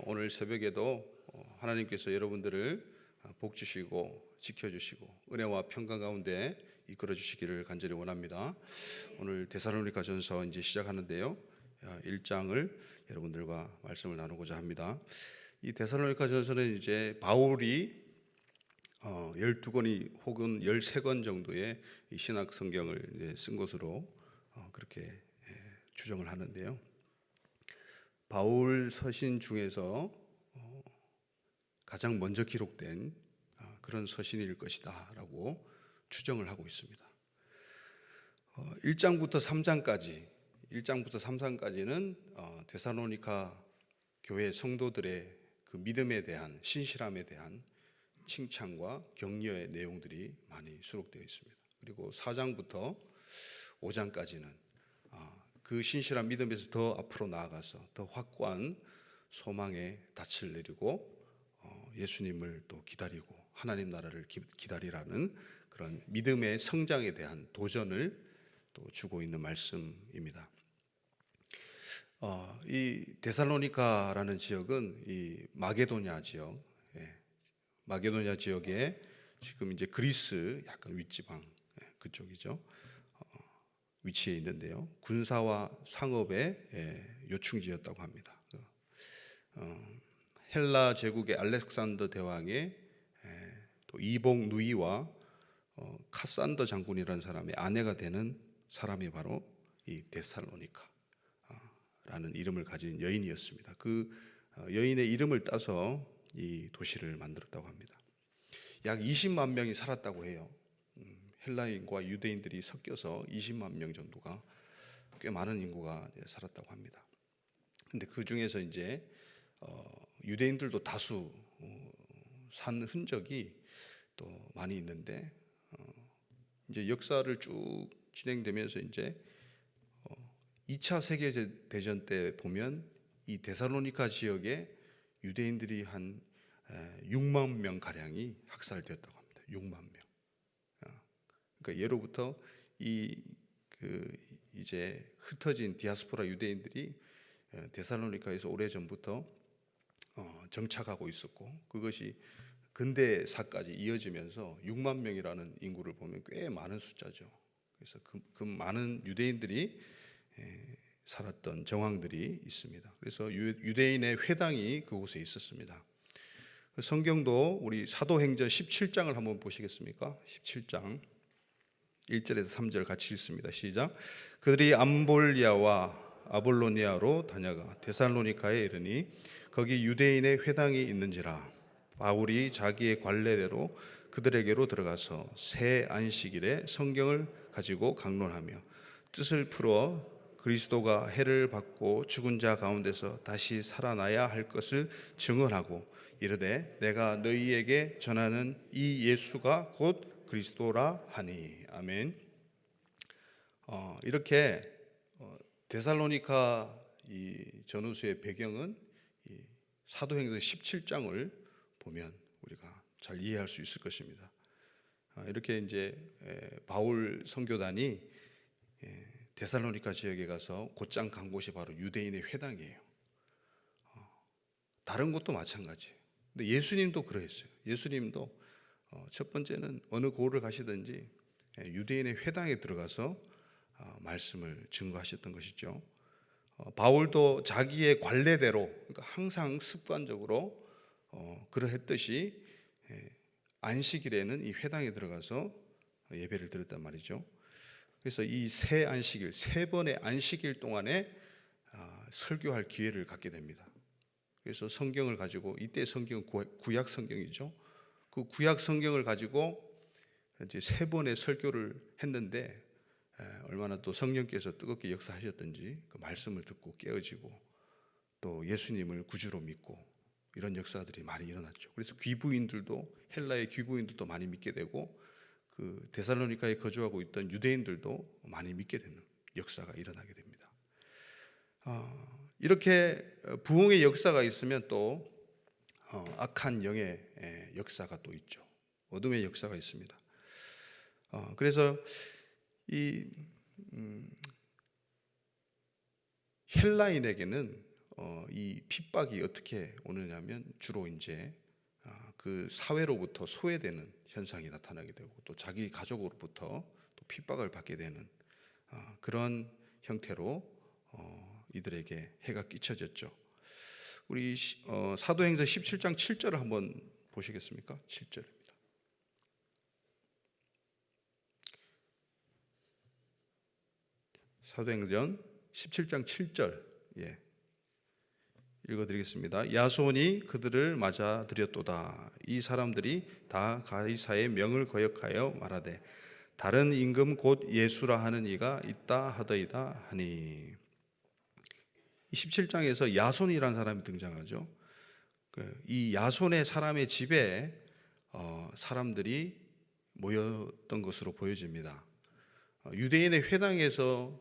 오늘 새벽에도 하나님께서 여러분들을 복 주시고 지켜주시고 은혜와 평강 가운데 이끌어 주시기를 간절히 원합니다. 오늘 데살로니가전서 이제 시작하는데요, 1장을 여러분들과 말씀을 나누고자 합니다. 이 데살로니가전서는 이제 바울이 12권이 혹은 13권 정도의 이 신약 성경을 쓴 것으로 그렇게 추정을 하는데요. 바울 서신 중에서 가장 먼저 기록된 그런 서신일 것이다 라고 추정을 하고 있습니다. 1장부터 3장까지는 데살로니가 교회 성도들의 그 믿음에 대한, 신실함에 대한 칭찬과 격려의 내용들이 많이 수록되어 있습니다. 그리고 4장부터 5장까지는 그 신실한 믿음에서 더 앞으로 나아가서 더 확고한 소망의 닻을 내리고 예수님을 또 기다리고 하나님 나라를 기다리라는 그런 믿음의 성장에 대한 도전을 또 주고 있는 말씀입니다. 이 데살로니가라는 지역은 이 마게도냐 지역, 마게도냐 지역에 지금 이제 그리스 약간 윗지방 그쪽이죠. 위치해 있는데요. 군사와 상업의 요충지였다고 합니다. 헬라 제국의 알렉산더 대왕의 또 이복 누이와 카산더 장군이라는 사람의 아내가 되는 사람이 바로 이 데살로니카라는 이름을 가진 여인이었습니다. 그 여인의 이름을 따서 이 도시를 만들었다고 합니다. 약 20만 명이 살았다고 해요. 헬라인과 유대인들이 섞여서 20만 명 정도가, 꽤 많은 인구가 살았다고 합니다. 근데 그 중에서 이제 유대인들도 다수 산 흔적이 또 많이 있는데, 이제 역사를 쭉 진행되면서 이제 2차 세계대전 때 보면 이 데살로니가 지역에 유대인들이 한 6만 명 가량이 학살되었다고 합니다. 6만 명. 그러니까 예로부터 이제 흩어진 디아스포라 유대인들이 데살로니가에서 오래전부터 정착하고 있었고, 그것이 근대사까지 이어지면서 6만 명이라는 인구를 보면 꽤 많은 숫자죠. 그래서 그 많은 유대인들이 살았던 정황들이 있습니다. 그래서 유대인의 회당이 그곳에 있었습니다. 성경도 우리 사도행전 17장을 한번 보시겠습니까? 17장 1절에서 3절 같이 읽습니다. 시작. 그들이 암볼리아와 아볼로니아로 다녀가 데살로니가에 이르니 거기 유대인의 회당이 있는지라. 바울이 자기의 관례대로 그들에게로 들어가서 새 안식일에 성경을 가지고 강론하며 뜻을 풀어 그리스도가 해를 받고 죽은 자 가운데서 다시 살아나야 할 것을 증언하고 이르되 내가 너희에게 전하는 이 예수가 곧 그리스도라 하니. 아멘. 이렇게 데살로니가 이 전후서의 배경은 이 사도행전 17장을 보면 우리가 잘 이해할 수 있을 것입니다. 이렇게 이제 바울 선교단이 데살로니가 지역에 가서 곧장 간 곳이 바로 유대인의 회당이에요. 다른 곳도 마찬가지예요. 근데 예수님도 그러했어요. 예수님도 첫 번째는 어느 고을을 가시든지 유대인의 회당에 들어가서 말씀을 증거하셨던 것이죠. 바울도 자기의 관례대로, 그러니까 항상 습관적으로 그러했듯이 안식일에는 이 회당에 들어가서 예배를 드렸단 말이죠. 그래서 이 세 안식일, 세 번의 안식일 동안에 설교할 기회를 갖게 됩니다. 그래서 성경을 가지고, 이때 성경은 구약 성경이죠. 그 구약 성경을 가지고 이제 세 번의 설교를 했는데 얼마나 또 성령께서 뜨겁게 역사하셨던지 그 말씀을 듣고 깨어지고 또 예수님을 구주로 믿고 이런 역사들이 많이 일어났죠. 그래서 헬라의 귀부인들도 많이 믿게 되고 그 데살로니가에 거주하고 있던 유대인들도 많이 믿게 되는 역사가 일어나게 됩니다. 이렇게 부흥의 역사가 있으면 또 악한 영의 역사가 또 있죠. 어둠의 역사가 있습니다. 그래서 이 헬라인에게는 이 핍박이 어떻게 오느냐면 주로 이제 그 사회로부터 소외되는 현상이 나타나게 되고 또 자기 가족으로부터 또 핍박을 받게 되는 그런 형태로 이들에게 해가 끼쳐졌죠. 우리 사도행전 17장 7절을 한번 보시겠습니까? 7절입니다. 사도행전 17장 7절 읽어드리겠습니다. 야손이 그들을 맞아들였도다. 이 사람들이 다 가이사의 명을 거역하여 말하되 다른 임금 곧 예수라 하는 이가 있다 하더이다 하니. 이 17장에서 야손이라는 사람이 등장하죠. 이 야손의 사람의 집에 사람들이 모였던 것으로 보여집니다. 유대인의 회당에서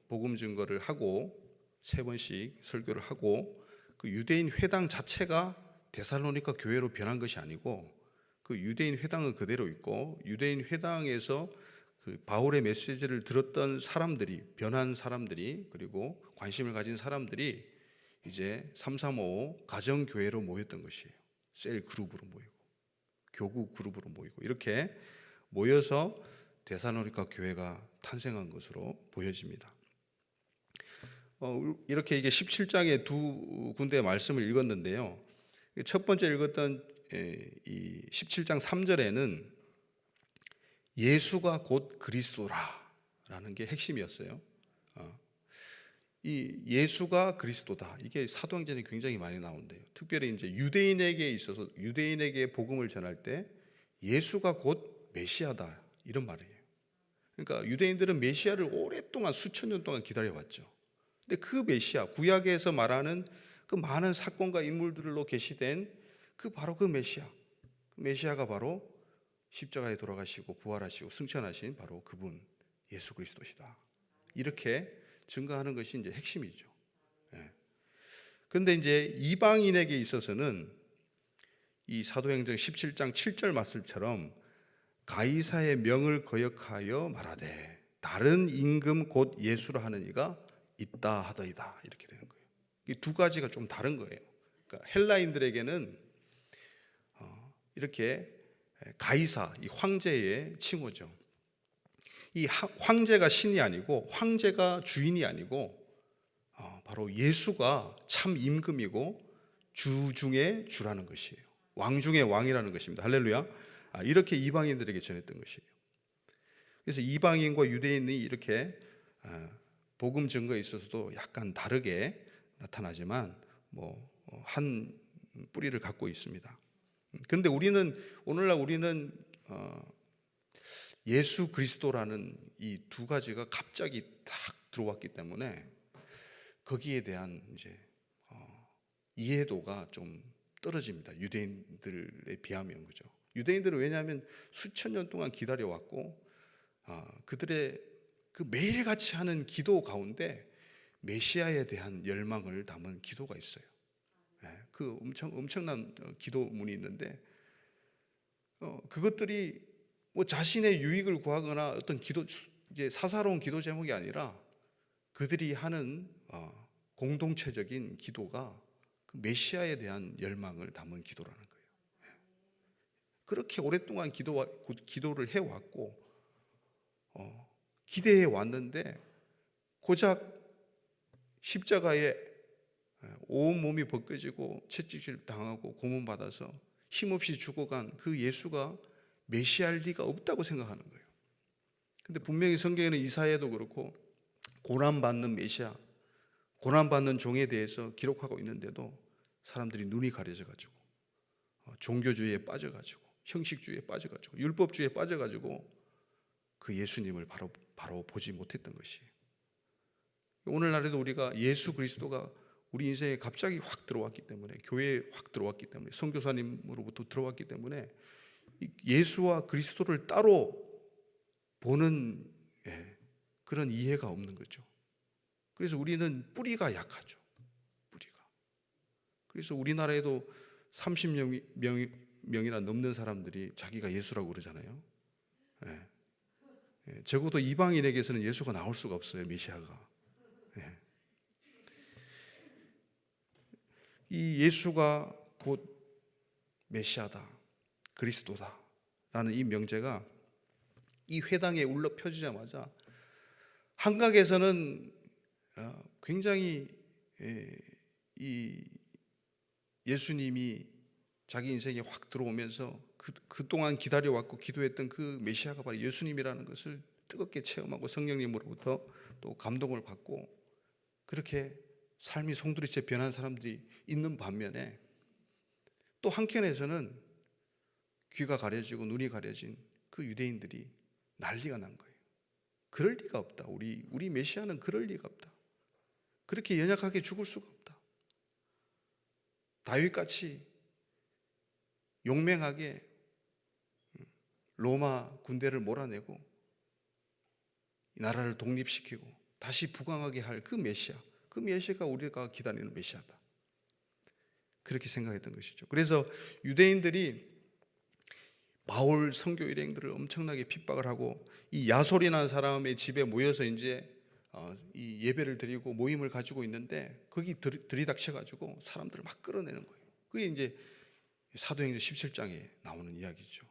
복음 증거를 하고 3번씩 설교를 하고 그 유대인 회당 자체가 데살로니가 교회로 변한 것이 아니고 그 유대인 회당은 그대로 있고 유대인 회당에서 그 바울의 메시지를 들었던 사람들이 변한 사람들이 그리고 관심을 가진 사람들이 이제 335 가정교회로 모였던 것이에요. 셀 그룹으로 모이고 교구 그룹으로 모이고 이렇게 모여서 데살로니가 교회가 탄생한 것으로 보여집니다. 이렇게 이게 17장의 두 군데의 말씀을 읽었는데요. 첫 번째 읽었던 이 17장 3절에는 예수가 곧 그리스도라라는 게 핵심이었어요. 이 예수가 그리스도다. 이게 사도행전에 굉장히 많이 나온대요. 특별히 이제 유대인에게 있어서 유대인에게 복음을 전할 때 예수가 곧 메시아다 이런 말이에요. 그러니까 유대인들은 메시아를 오랫동안 수천 년 동안 기다려왔죠. 근데 그 메시아, 구약에서 말하는 그 많은 사건과 인물들로 계시된 그 바로 그 메시아가 바로 십자가에 돌아가시고 부활하시고 승천하신 바로 그분 예수 그리스도시다. 이렇게 증거하는 것이 이제 핵심이죠. 그런데 이제 이방인에게 있어서는 이 사도행전 17장 7절 말씀처럼 가이사의 명을 거역하여 말하되 다른 임금 곧 예수라 하는 이가 있다 하더이다 이렇게 되는 거예요. 이 두 가지가 좀 다른 거예요. 그러니까 헬라인들에게는 이렇게 가이사 이 황제의 칭호죠. 이 황제가 신이 아니고 황제가 주인이 아니고 바로 예수가 참 임금이고 주 중에 주라는 것이에요. 왕 중에 왕이라는 것입니다. 할렐루야. 이렇게 이방인들에게 전했던 것이에요. 그래서 이방인과 유대인이 이렇게 복음 증거에 있어서도 약간 다르게 나타나지만 한 뿌리를 갖고 있습니다. 그런데 오늘날 우리는 예수 그리스도라는 이 두 가지가 갑자기 탁 들어왔기 때문에 거기에 대한 이제 이해도가 좀 떨어집니다. 유대인들에 비하면 그죠. 유대인들은 왜냐하면 수천 년 동안 기다려왔고 그들의 그 매일같이 하는 기도 가운데 메시아에 대한 열망을 담은 기도가 있어요. 그 엄청난 기도문이 있는데 그것들이 자신의 유익을 구하거나 어떤 이제 사사로운 기도 제목이 아니라 그들이 하는 공동체적인 기도가 그 메시아에 대한 열망을 담은 기도라는 거예요. 그렇게 오랫동안 기도를 해왔고 기대해 왔는데 고작 십자가에 온 몸이 벗겨지고 채찍질 당하고 고문받아서 힘없이 죽어간 그 예수가 메시아일 리가 없다고 생각하는 거예요. 근데 분명히 성경에는 이사야도 그렇고 고난받는 메시아, 고난받는 종에 대해서 기록하고 있는데도 사람들이 눈이 가려져가지고 종교주의에 빠져가지고 형식주의에 빠져가지고 율법주의에 빠져가지고 그 예수님을 바로 보지 못했던 것이에요. 오늘날에도 우리가 예수 그리스도가 우리 인생에 갑자기 확 들어왔기 때문에 교회에 확 들어왔기 때문에 선교사님으로부터 들어왔기 때문에 예수와 그리스도를 따로 보는 그런 이해가 없는 거죠. 그래서 우리는 뿌리가 약하죠. 뿌리가. 그래서 우리나라에도 30명이나 넘는 사람들이 자기가 예수라고 그러잖아요. 적어도 이방인에게서는 예수가 나올 수가 없어요. 메시아가. 이 예수가 곧 메시아다, 그리스도다 라는 이 명제가 이 회당에 울려 펴지자마자 한각에서는 굉장히 이 예수님이 자기 인생에 확 들어오면서 그동안 기다려왔고 기도했던 그 메시아가 바로 예수님이라는 것을 뜨겁게 체험하고 성령님으로부터 또 감동을 받고 그렇게 삶이 송두리째 변한 사람들이 있는 반면에 또 한켠에서는 귀가 가려지고 눈이 가려진 그 유대인들이 난리가 난 거예요. 그럴 리가 없다. 우리 메시아는 그럴 리가 없다. 그렇게 연약하게 죽을 수가 없다. 다윗같이 용맹하게 로마 군대를 몰아내고 이 나라를 독립시키고 다시 부강하게 할 그 메시아, 그 메시아가 우리가 기다리는 메시아다. 그렇게 생각했던 것이죠. 그래서 유대인들이 바울 선교 일행들을 엄청나게 핍박을 하고 이 야솔이라는 사람의 집에 모여서 이제 이 예배를 드리고 모임을 가지고 있는데 거기 들이닥쳐가지고 사람들을 막 끌어내는 거예요. 그게 이제 사도행전 17장에 나오는 이야기죠.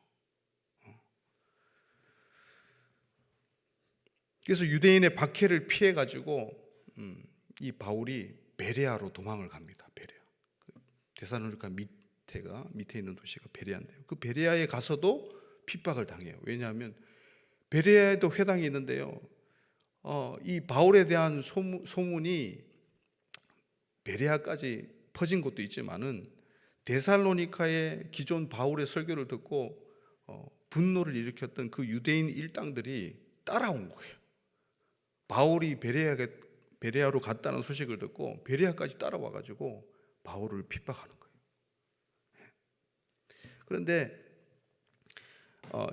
그래서 유대인의 박해를 피해가지고 이 바울이 베레아로 도망을 갑니다. 베레아. 데살로니가 밑에 있는 도시가 베레아인데요. 그 베레아에 가서도 핍박을 당해요. 왜냐하면 베레아에도 회당이 있는데요. 이 바울에 대한 소문이 베레아까지 퍼진 것도 있지만은 데살로니카의 기존 바울의 설교를 듣고 분노를 일으켰던 그 유대인 일당들이 따라온 거예요. 바울이 베레아로 갔다는 소식을 듣고 베레아까지 따라와가지고 바울을 핍박하는 거예요. 그런데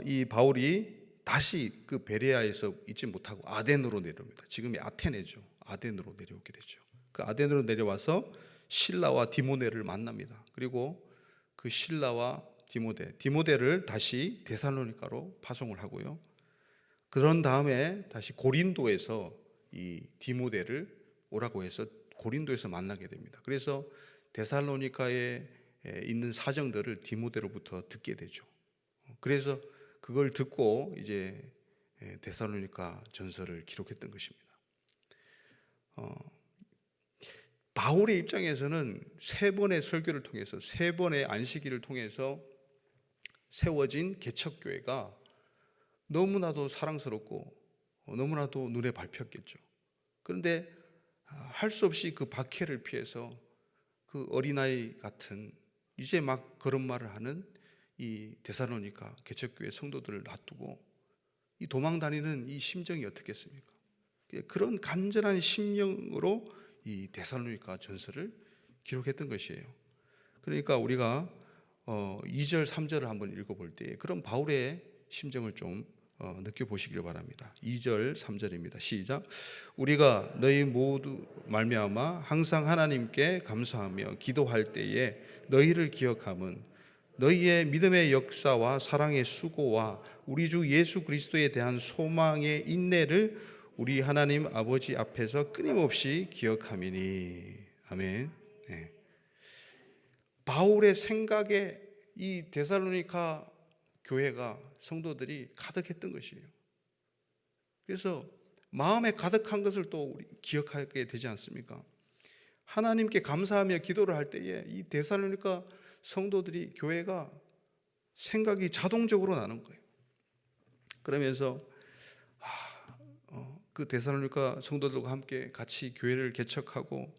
이 바울이 다시 그 베레아에서 있지 못하고 아덴으로 내려옵니다. 지금의 아테네죠. 아덴으로 내려오게 되죠. 그 아덴으로 내려와서 실라와 디모데를 만납니다. 그리고 그 실라와 디모데를 다시 데살로니가로 파송을 하고요. 그런 다음에 다시 고린도에서 이 디모데를 오라고 해서 고린도에서 만나게 됩니다. 그래서 데살로니가에 있는 사정들을 디모데로부터 듣게 되죠. 그래서 그걸 듣고 이제 데살로니가 전서를 기록했던 것입니다. 바울의 입장에서는 세 번의 설교를 통해서 세 번의 안식일을 통해서 세워진 개척교회가 너무나도 사랑스럽고 너무나도 눈에 밟혔겠죠. 그런데 할 수 없이 그 박해를 피해서 그 어린아이 같은 이제 막 걸음마를 하는 이 데살로니가 개척교회 성도들을 놔두고 이 도망 다니는 이 심정이 어떻겠습니까? 그런 간절한 심령으로 이 데살로니가 전서를 기록했던 것이에요. 그러니까 우리가 2절, 3절을 한번 읽어볼 때 그런 바울의 심정을 좀 느껴보시길 바랍니다. 2절, 3절입니다. 시작. 우리가 너희 모두 말미암아 항상 하나님께 감사하며 기도할 때에 너희를 기억함은 너희의 믿음의 역사와 사랑의 수고와 우리 주 예수 그리스도에 대한 소망의 인내를 우리 하나님 아버지 앞에서 끊임없이 기억함이니. 아멘. 네. 바울의 생각에 이 데살로니가 교회가 성도들이 가득했던 것이에요. 그래서 마음에 가득한 것을 또 우리 기억하게 되지 않습니까? 하나님께 감사하며 기도를 할 때에 이 데살로니가 성도들이 교회가 생각이 자동적으로 나는 거예요. 그러면서 그 데살로니가 성도들과 함께 같이 교회를 개척하고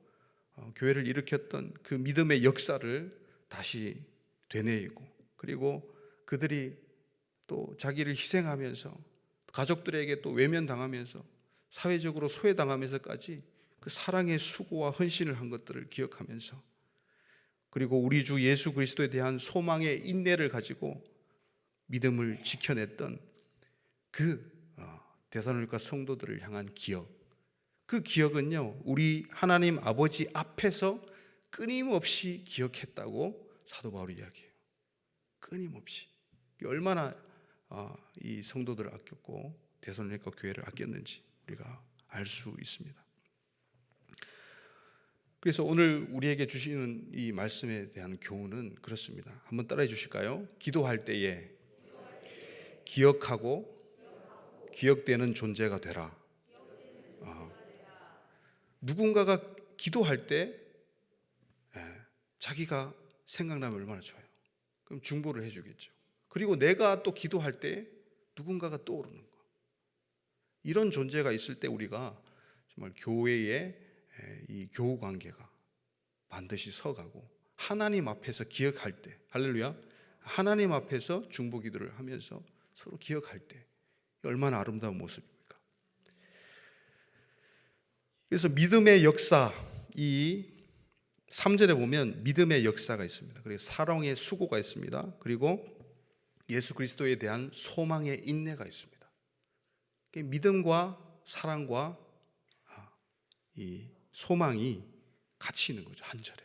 교회를 일으켰던 그 믿음의 역사를 다시 되뇌이고 그리고 그들이 또 자기를 희생하면서 가족들에게 또 외면당하면서 사회적으로 소외당하면서까지 그 사랑의 수고와 헌신을 한 것들을 기억하면서 그리고 우리 주 예수 그리스도에 대한 소망의 인내를 가지고 믿음을 지켜냈던 그 데살로니가 성도들을 향한 기억, 그 기억은요 우리 하나님 아버지 앞에서 끊임없이 기억했다고 사도 바울이 이야기해요. 끊임없이. 얼마나 이 성도들을 아꼈고 데살로니가 교회를 아꼈는지 우리가 알 수 있습니다. 그래서 오늘 우리에게 주시는 이 말씀에 대한 교훈은 그렇습니다. 한번 따라해 주실까요? 기도할 때에 기억하고 기억되는 존재가 되라. 누군가가 기도할 때 자기가 생각나면 얼마나 좋아요. 그럼 중보를 해주겠죠. 그리고 내가 또 기도할 때 누군가가 떠오르는 거. 이런 존재가 있을 때 우리가 정말 교회의 이 교우 관계가 반드시 서가고 하나님 앞에서 기억할 때, 할렐루야, 하나님 앞에서 중보 기도를 하면서 서로 기억할 때 얼마나 아름다운 모습입니까? 그래서 믿음의 역사, 이 3절에 보면 믿음의 역사가 있습니다. 그리고 사랑의 수고가 있습니다. 그리고 예수 그리스도에 대한 소망의 인내가 있습니다. 믿음과 사랑과 이 소망이 같이 있는 거죠, 한 절에.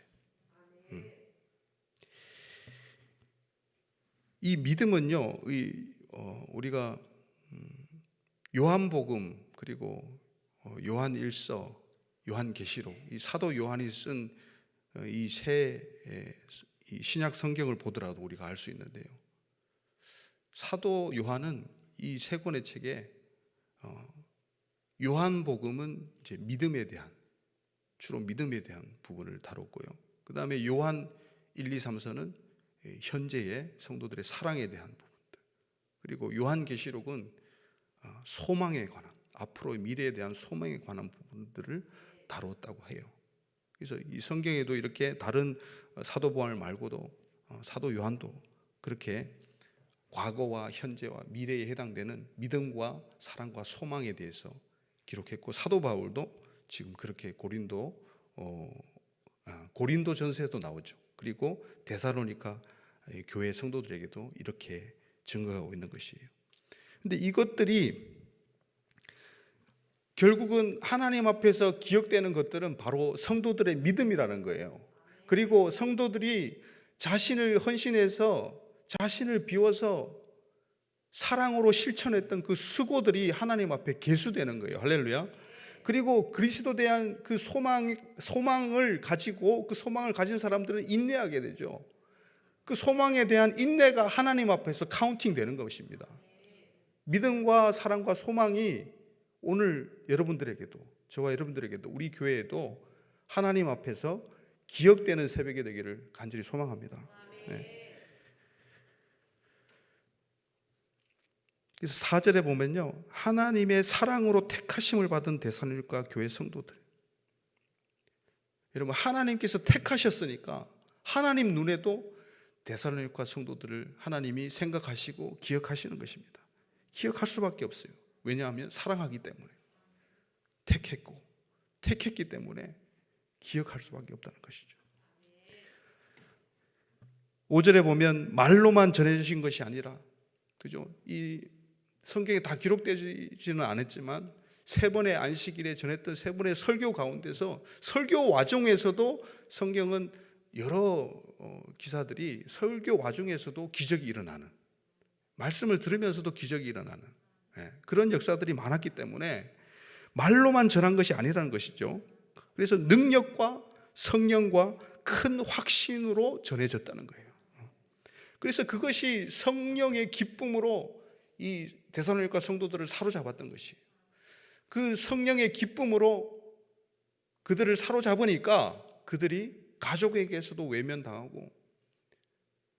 이 믿음은요, 우리가 요한복음 그리고 요한일서, 요한계시록, 이 사도 요한이 쓴 이 세 신약 성경을 보더라도 우리가 알 수 있는데요. 사도 요한은 이 세 권의 책에 요한복음은 이제 믿음에 대한, 주로 믿음에 대한 부분을 다뤘고요. 그 다음에 요한 1, 2, 3서는 현재의 성도들의 사랑에 대한 부분들, 그리고 요한계시록은 소망에 관한, 앞으로의 미래에 대한 소망에 관한 부분들을 다뤘다고 해요. 그래서 이 성경에도 이렇게 다른 사도 바울 말고도 사도 요한도 그렇게 과거와 현재와 미래에 해당되는 믿음과 사랑과 소망에 대해서 기록했고, 사도 바울도 지금 그렇게 고린도 전서에도 나오죠. 그리고 데살로니가 교회 성도들에게도 이렇게 증거하고 있는 것이에요. 근데 이것들이 결국은 하나님 앞에서 기억되는 것들은 바로 성도들의 믿음이라는 거예요. 그리고 성도들이 자신을 헌신해서, 자신을 비워서 사랑으로 실천했던 그 수고들이 하나님 앞에 계수되는 거예요. 할렐루야. 그리고 그리스도에 대한 그 소망을 가지고, 그 소망을 가진 사람들은 인내하게 되죠. 그 소망에 대한 인내가 하나님 앞에서 카운팅 되는 것입니다. 믿음과 사랑과 소망이 오늘 여러분들에게도, 저와 여러분들에게도, 우리 교회에도 하나님 앞에서 기억되는 새벽이 되기를 간절히 소망합니다. 네. 그래서 4절에 보면요, 하나님의 사랑으로 택하심을 받은 데살로니가 교회 성도들, 여러분, 하나님께서 택하셨으니까 하나님 눈에도 데살로니가 성도들을 하나님이 생각하시고 기억하시는 것입니다. 기억할 수밖에 없어요. 왜냐하면 사랑하기 때문에, 택했기 때문에 기억할 수밖에 없다는 것이죠. 5절에 보면 말로만 전해주신 것이 아니라, 그죠? 이 성경에 다 기록되지는 않았지만 세 번의 안식일에 전했던 세 번의 설교 가운데서, 설교 와중에서도 성경은 여러 기사들이 설교 와중에서도 기적이 일어나는, 말씀을 들으면서도 기적이 일어나는 그런 역사들이 많았기 때문에 말로만 전한 것이 아니라는 것이죠. 그래서 능력과 성령과 큰 확신으로 전해졌다는 거예요. 그래서 그것이 성령의 기쁨으로 이 데살로니가 성도들을 사로잡았던 것이에요. 그 성령의 기쁨으로 그들을 사로잡으니까 그들이 가족에게서도 외면당하고,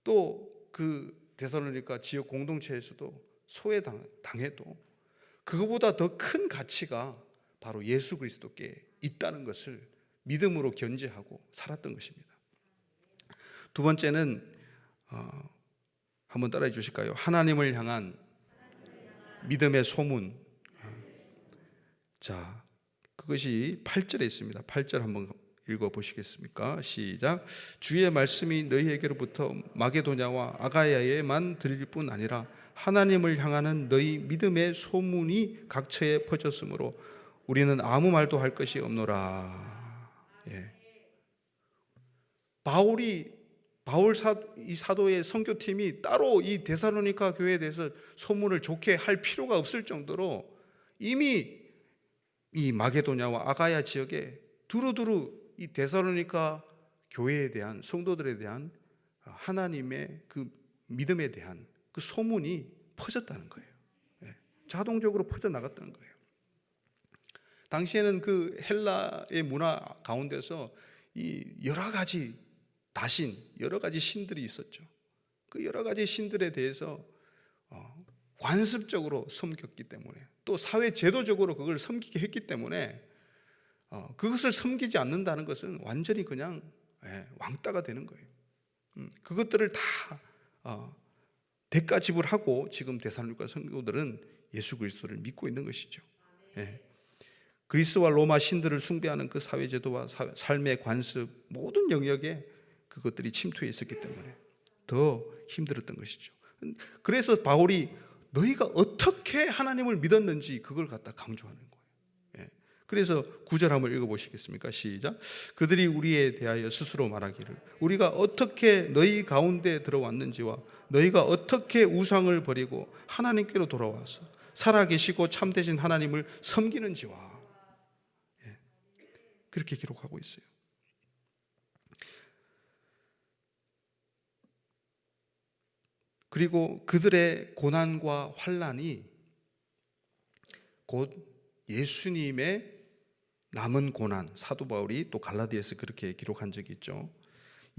또 그 데살로니가 지역 공동체에서도 소외당해도 그거보다 더 큰 가치가 바로 예수 그리스도께 있다는 것을 믿음으로 견지하고 살았던 것입니다. 두 번째는 한번 따라해 주실까요? 하나님을 향한 믿음의 소문. 자, 그것이 8절에 있습니다. 8절 한번 읽어보시겠습니까? 시작. 주의 말씀이 너희에게로부터 마게도냐와 아가야에만 들릴 뿐 아니라 하나님을 향하는 너희 믿음의 소문이 각처에 퍼졌으므로 우리는 아무 말도 할 것이 없노라. 예. 이 사도의 선교팀이 따로 이 데살로니가 교회에 대해서 소문을 좋게 할 필요가 없을 정도로 이미 이 마게도냐와 아가야 지역에 두루두루 이 데살로니가 교회에 대한, 성도들에 대한 하나님의 그 믿음에 대한 그 소문이 퍼졌다는 거예요. 자동적으로 퍼져나갔다는 거예요. 당시에는 그 헬라의 문화 가운데서 이 여러 가지 다신, 여러 가지 신들이 있었죠. 그 여러 가지 신들에 대해서 관습적으로 섬겼기 때문에, 또 사회 제도적으로 그걸 섬기게 했기 때문에 그것을 섬기지 않는다는 것은 완전히 그냥 왕따가 되는 거예요. 그것들을 다 대가 지불하고 지금 데살로니가 성도들은 예수 그리스도를 믿고 있는 것이죠. 그리스와 로마 신들을 숭배하는 그 사회 제도와 삶의 관습, 모든 영역에 그것들이 침투해 있었기 때문에 더 힘들었던 것이죠. 그래서 바울이 너희가 어떻게 하나님을 믿었는지 그걸 갖다 강조하는 거예요. 그래서 9절 한번 읽어보시겠습니까? 시작. 그들이 우리에 대하여 스스로 말하기를 우리가 어떻게 너희 가운데 들어왔는지와 너희가 어떻게 우상을 버리고 하나님께로 돌아와서 살아계시고 참되신 하나님을 섬기는지와, 그렇게 기록하고 있어요. 그리고 그들의 고난과 환난이 곧 예수님의 남은 고난, 사도 바울이 또 갈라디아에서 그렇게 기록한 적이 있죠.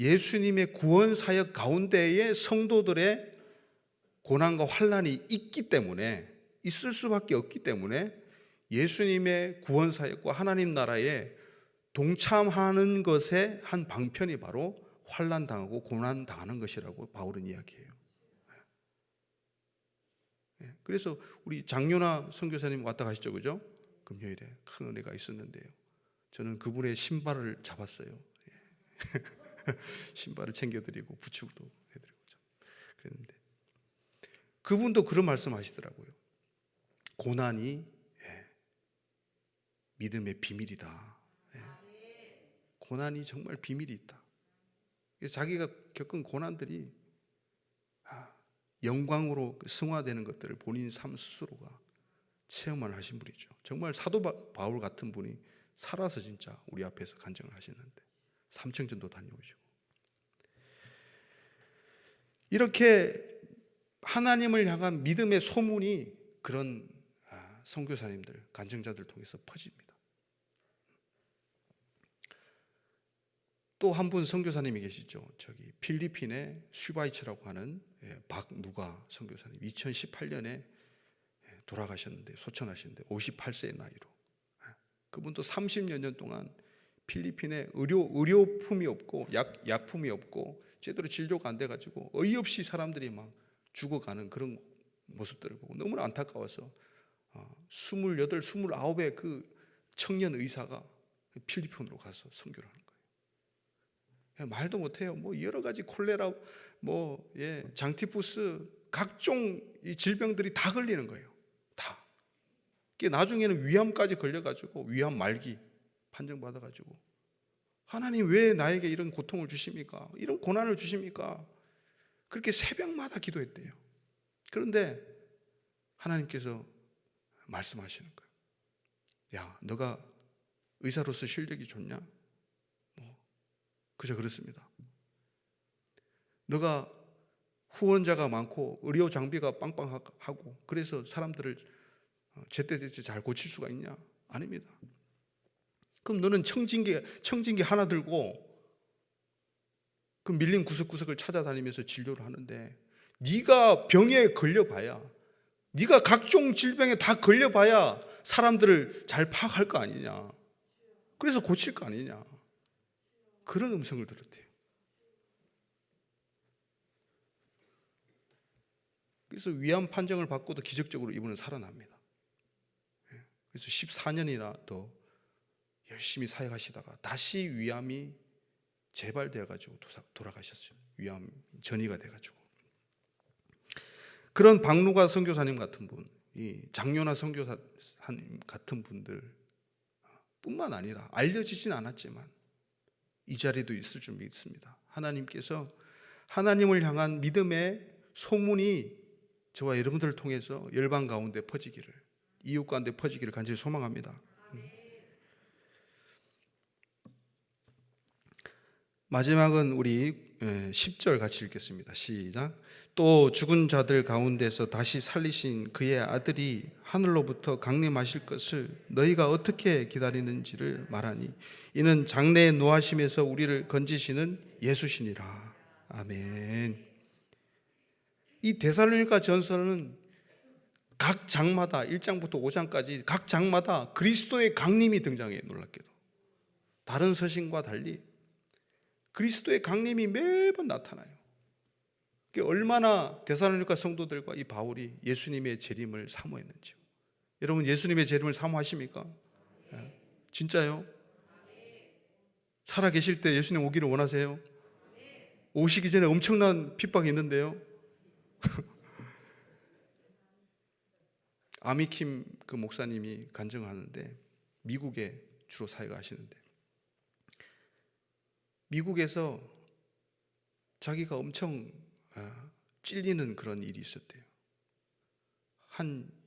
예수님의 구원 사역 가운데에 성도들의 고난과 환난이 있기 때문에, 있을 수밖에 없기 때문에 예수님의 구원 사역과 하나님 나라에 동참하는 것의 한 방편이 바로 환난 당하고 고난 당하는 것이라고 바울은 이야기해요. 그래서 우리 장요나 선교사님 왔다 가시죠, 그죠? 금요일에 큰 은혜가 있었는데요. 저는 그분의 신발을 잡았어요. 신발을 챙겨드리고 부축도 해드리고 그랬는데 그분도 그런 말씀하시더라고요. 고난이 믿음의 비밀이다. 고난이 정말 비밀이 있다. 자기가 겪은 고난들이 영광으로 승화되는 것들을 본인 삶 스스로가 체험을 하신 분이죠. 정말 사도 바울 같은 분이 살아서 진짜 우리 앞에서 간증을 하시는데 삼청전도 다녀오시고, 이렇게 하나님을 향한 믿음의 소문이 그런 선교사님들, 간증자들 통해서 퍼집니다. 또 한 분 선교사님이 계시죠. 저기 필리핀의 슈바이처라고 하는 박누가 선교사님, 2018년에 돌아가셨는데, 소천하셨는데 58세의 나이로. 그분도 30여 년 동안 필리핀에 의료품이 없고 약품이 없고 제대로 진료가 안 돼가지고 어이없이 사람들이 막 죽어가는 그런 모습들을 보고 너무나 안타까워서 28, 29의 그 청년 의사가 필리핀으로 가서 선교를 하는 거예요. 말도 못해요. 뭐 여러 가지 콜레라, 장티푸스, 각종 이 질병들이 다 걸리는 거예요. 다. 나중에는 위암까지 걸려가지고 위암 말기 판정받아가지고, 하나님 왜 나에게 이런 고통을 주십니까? 이런 고난을 주십니까? 그렇게 새벽마다 기도했대요. 그런데 하나님께서 말씀하시는 거예요. 야, 너가 의사로서 실력이 좋냐? 그저 그렇습니다. 너가 후원자가 많고 의료 장비가 빵빵하고 그래서 사람들을 제때제때 잘 고칠 수가 있냐? 아닙니다. 그럼 너는 청진기 하나 들고 그 밀린 구석구석을 찾아다니면서 진료를 하는데, 네가 병에 걸려봐야, 네가 각종 질병에 다 걸려봐야 사람들을 잘 파악할 거 아니냐, 그래서 고칠 거 아니냐, 그런 음성을 들었대요. 그래서 위암 판정을 받고도 기적적으로 이분은 살아납니다. 그래서 14년이나 더 열심히 사역하시다가 다시 위암이 재발되어가지고 돌아가셨어요. 위암 전이가 돼가지고. 그런 박누가 선교사님 같은 분, 이 장요나 선교사님 같은 분들 뿐만 아니라 알려지진 않았지만 이 자리도 있을 줄 믿습니다. 하나님께서 하나님을 향한 믿음의 소문이 저와 여러분들을 통해서 열방 가운데 퍼지기를, 이웃 가운데 퍼지기를 간절히 소망합니다. 마지막은 우리 10절 같이 읽겠습니다. 시작. 또 죽은 자들 가운데서 다시 살리신 그의 아들이 하늘로부터 강림하실 것을 너희가 어떻게 기다리는지를 말하니 이는 장래의 노하심에서 우리를 건지시는 예수시니라. 아멘. 이 데살로니가 전서는 각 장마다 1장부터 5장까지 각 장마다 그리스도의 강림이 등장해요. 놀랍게도 다른 서신과 달리 그리스도의 강림이 매번 나타나요. 얼마나 데살로니가 성도들과 이 바울이 예수님의 재림을 사모했는지요. 여러분 예수님의 재림을 사모하십니까? 진짜요? 살아 계실 때 예수님 오기를 원하세요? 오시기 전에 엄청난 핍박이 있는데요. 아미킴 그 목사님이 간증하는데 미국에 주로 사역하시는데 미국에서 자기가 엄청 찔리는 그런 일이 있었대요.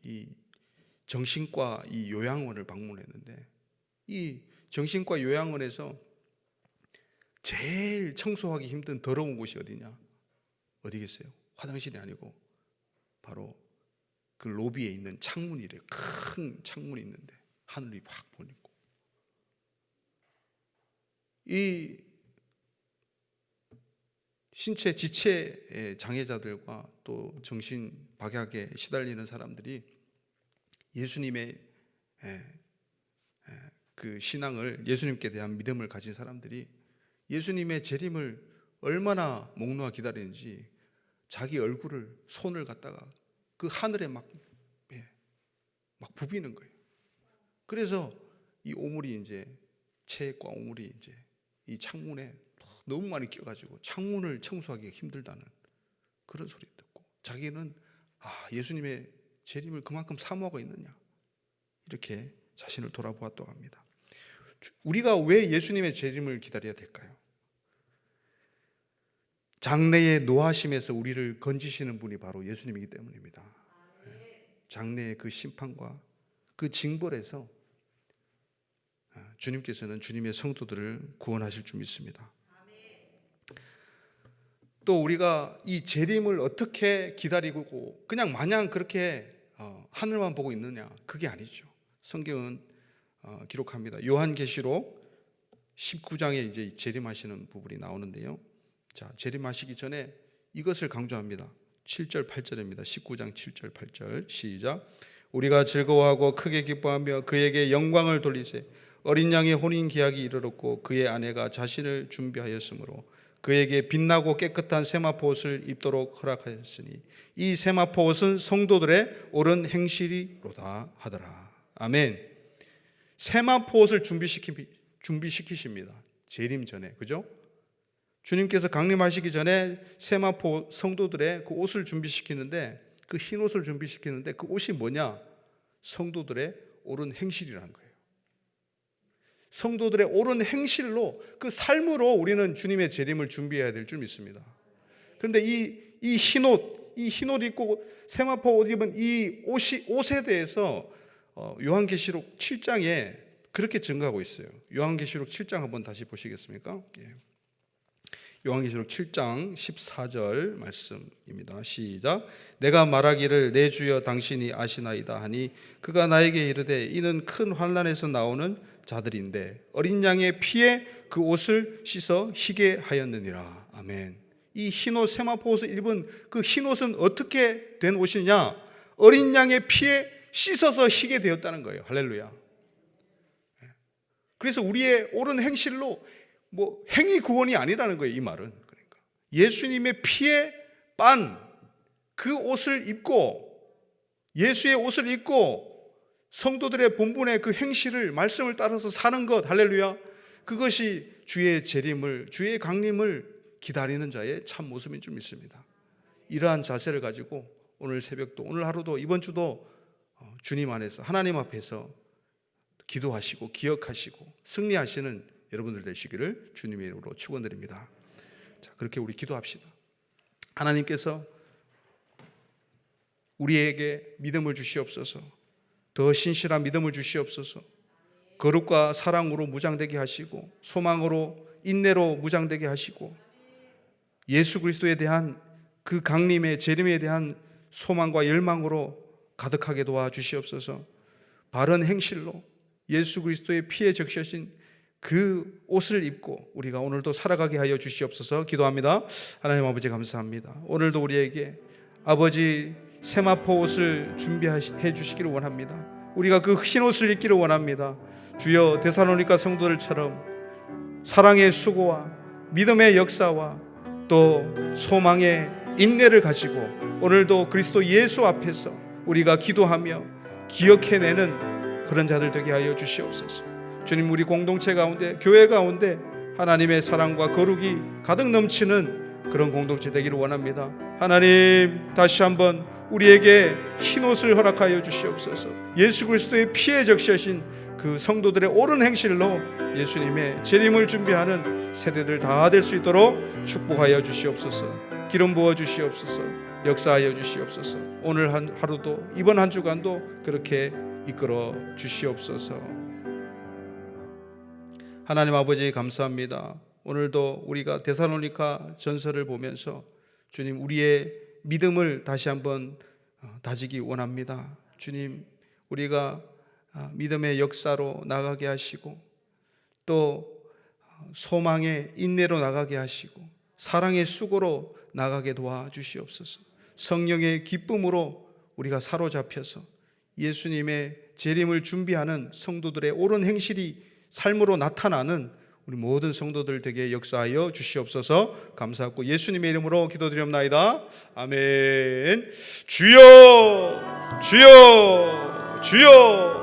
이 정신과 이 요양원을 방문했는데 이 정신과 요양원에서 제일 청소하기 힘든 더러운 곳이 어디냐? 어디겠어요? 화장실이 아니고 바로 그 로비에 있는 창문이래요. 큰 창문이 있는데 하늘이 확 보이고 이 신체 지체 장애자들과 또 정신 박약에 시달리는 사람들이 예수님의 그 신앙을 예수님께 대한 믿음을 가진 사람들이 예수님의 재림을 얼마나 목놓아 기다리는지 자기 얼굴을 손을 갖다가 그 하늘에 막 부비는 거예요. 그래서 이 오물이 이제 체액과 오물이 이제 이 창문에 너무 많이 껴가지고 창문을 청소하기가 힘들다는 그런 소리 듣고 자기는 예수님의 재림을 그만큼 사모하고 있느냐 이렇게 자신을 돌아보았다고 합니다. 우리가 왜 예수님의 재림을 기다려야 될까요? 장래의 노하심에서 우리를 건지시는 분이 바로 예수님이기 때문입니다. 장래의 그 심판과 그 징벌에서 주님께서는 주님의 성도들을 구원하실 줄 믿습니다. 또 우리가 이 재림을 어떻게 기다리고 그냥 마냥 그렇게 하늘만 보고 있느냐, 그게 아니죠. 성경은 기록합니다. 요한계시록 19장에 이제 재림하시는 부분이 나오는데요. 자, 재림하시기 전에 이것을 강조합니다. 7절 8절입니다. 19장 7절 8절 시작. 우리가 즐거워하고 크게 기뻐하며 그에게 영광을 돌리세. 어린 양의 혼인 기약이 이르렀고 그의 아내가 자신을 준비하였으므로 그에게 빛나고 깨끗한 세마포 옷을 입도록 허락하였으니 이 세마포 옷은 성도들의 옳은 행실이로다 하더라. 아멘. 세마포 옷을 준비시키십니다. 재림 전에, 그죠? 주님께서 강림하시기 전에 세마포 성도들의 그 옷을 준비시키는데 그 흰 옷을 준비시키는데 그 옷이 뭐냐? 성도들의 옳은 행실이라는 거예요. 성도들의 옳은 행실로 그 삶으로 우리는 주님의 재림을 준비해야 될 줄 믿습니다. 그런데 이 흰 옷 입고 세마포 옷 입은 이 옷에 대해서 요한계시록 7장에 그렇게 증거하고 있어요. 요한계시록 7장 한번 다시 보시겠습니까? 요한계시록 7장 14절 말씀입니다. 시작. 내가 말하기를 내 주여 당신이 아시나이다 하니 그가 나에게 이르되 이는 큰 환난에서 나오는 자들인데 어린 양의 피에 그 옷을 씻어 희게 하였느니라. 아멘. 이 흰옷 세마포 옷을 입은 그 흰옷은 어떻게 된 옷이냐? 어린 양의 피에 씻어서 희게 되었다는 거예요. 할렐루야. 그래서 우리의 옳은 행실로 행위 구원이 아니라는 거예요. 이 말은. 그러니까 예수님의 피에 빤 그 옷을 입고 예수의 옷을 입고 성도들의 본분의 그 행실을 말씀을 따라서 사는 것, 할렐루야. 그것이 주의 재림을, 주의 강림을 기다리는 자의 참 모습인 줄 믿습니다. 이러한 자세를 가지고 오늘 새벽도, 오늘 하루도, 이번 주도 주님 안에서, 하나님 앞에서 기도하시고 기억하시고 승리하시는 여러분들 되시기를 주님의 이름으로 축원드립니다. 자, 그렇게 우리 기도합시다. 하나님께서 우리에게 믿음을 주시옵소서. 더 신실한 믿음을 주시옵소서. 거룩과 사랑으로 무장되게 하시고 소망으로 인내로 무장되게 하시고 예수 그리스도에 대한 그 강림의 재림에 대한 소망과 열망으로 가득하게 도와주시옵소서. 바른 행실로 예수 그리스도의 피에 적셔진 그 옷을 입고 우리가 오늘도 살아가게 하여 주시옵소서 기도합니다. 하나님 아버지 감사합니다. 오늘도 우리에게 아버지 세마포 옷을 준비해 주시기를 원합니다. 우리가 그 흰 옷을 입기를 원합니다. 주여 데살로니가 성도들처럼 사랑의 수고와 믿음의 역사와 또 소망의 인내를 가지고 오늘도 그리스도 예수 앞에서 우리가 기도하며 기억해내는 그런 자들 되게 하여 주시옵소서. 주님, 우리 공동체 가운데 교회 가운데 하나님의 사랑과 거룩이 가득 넘치는 그런 공동체 되기를 원합니다. 하나님, 다시 한번 우리에게 흰 옷을 허락하여 주시옵소서. 예수 그리스도의 피에 적셔진 그 성도들의 옳은 행실로 예수님의 재림을 준비하는 세대들 다 될 수 있도록 축복하여 주시옵소서. 기름 부어 주시옵소서. 역사하여 주시옵소서. 오늘 하루도 이번 한 주간도 그렇게 이끌어 주시옵소서. 하나님 아버지 감사합니다. 오늘도 우리가 데살로니가 전서를 보면서 주님, 우리의 믿음을 다시 한번 다지기 원합니다. 주님, 우리가 믿음의 역사로 나가게 하시고 또 소망의 인내로 나가게 하시고 사랑의 수고로 나가게 도와주시옵소서. 성령의 기쁨으로 우리가 사로잡혀서 예수님의 재림을 준비하는 성도들의 옳은 행실이 삶으로 나타나는 우리 모든 성도들 되게 역사하여 주시옵소서. 감사하고 예수님의 이름으로 기도드리옵나이다. 아멘. 주여 주여 주여